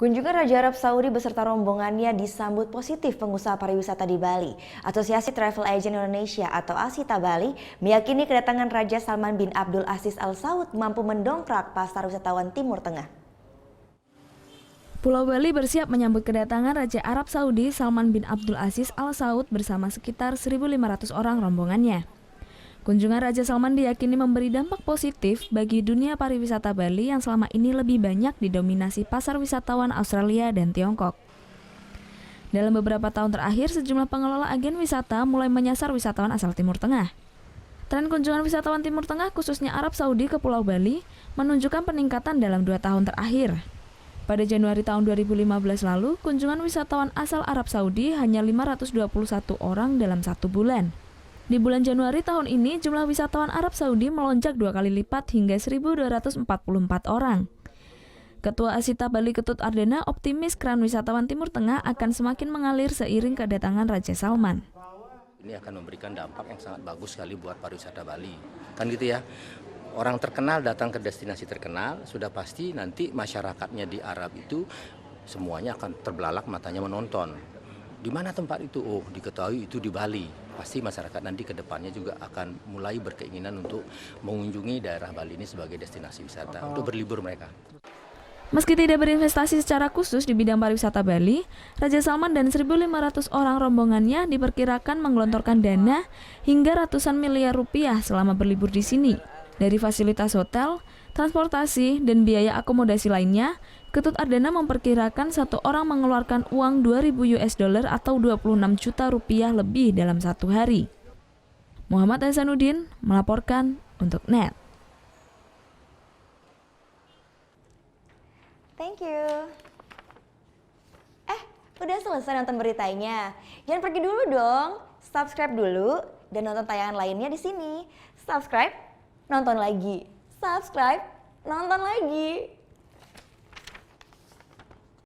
Kunjungan Raja Arab Saudi beserta rombongannya disambut positif pengusaha pariwisata di Bali. Asosiasi Travel Agent Indonesia atau ASITA Bali meyakini kedatangan Raja Salman bin Abdul Aziz Al Saud mampu mendongkrak pasar wisatawan Timur Tengah. Pulau Bali bersiap menyambut kedatangan Raja Arab Saudi Salman bin Abdul Aziz Al Saud bersama sekitar 1.500 orang rombongannya. Kunjungan Raja Salman diyakini memberi dampak positif bagi dunia pariwisata Bali yang selama ini lebih banyak didominasi pasar wisatawan Australia dan Tiongkok. Dalam beberapa tahun terakhir, sejumlah pengelola agen wisata mulai menyasar wisatawan asal Timur Tengah. Tren kunjungan wisatawan Timur Tengah, khususnya Arab Saudi ke Pulau Bali, menunjukkan peningkatan dalam 2 tahun terakhir. Pada Januari tahun 2015 lalu, kunjungan wisatawan asal Arab Saudi hanya 521 orang dalam 1 bulan. Di bulan Januari tahun ini, jumlah wisatawan Arab Saudi melonjak 2 kali lipat hingga 1.244 orang. Ketua ASITA Bali Ketut Ardana optimis keran wisatawan Timur Tengah akan semakin mengalir seiring kedatangan Raja Salman. Ini akan memberikan dampak yang sangat bagus sekali buat pariwisata Bali. Kan gitu ya, orang terkenal datang ke destinasi terkenal, sudah pasti nanti masyarakatnya di Arab itu semuanya akan terbelalak matanya menonton. Di mana tempat itu? Oh, diketahui itu di Bali. Pasti masyarakat nanti ke depannya juga akan mulai berkeinginan untuk mengunjungi daerah Bali ini sebagai destinasi wisata untuk berlibur mereka. Meski tidak berinvestasi secara khusus di bidang pariwisata Bali, Raja Salman dan 1.500 orang rombongannya diperkirakan menggelontorkan dana hingga ratusan miliar rupiah selama berlibur di sini. Dari fasilitas hotel, transportasi, dan biaya akomodasi lainnya, Ketut Ardana memperkirakan satu orang mengeluarkan uang 2.000 US dollar atau 26 juta rupiah lebih dalam 1 hari. Muhammad Hasanuddin melaporkan untuk NET. Thank you. Udah selesai nonton beritanya? Jangan pergi dulu dong. Subscribe dulu dan nonton tayangan lainnya di sini. Subscribe, nonton lagi. Subscribe, nonton lagi.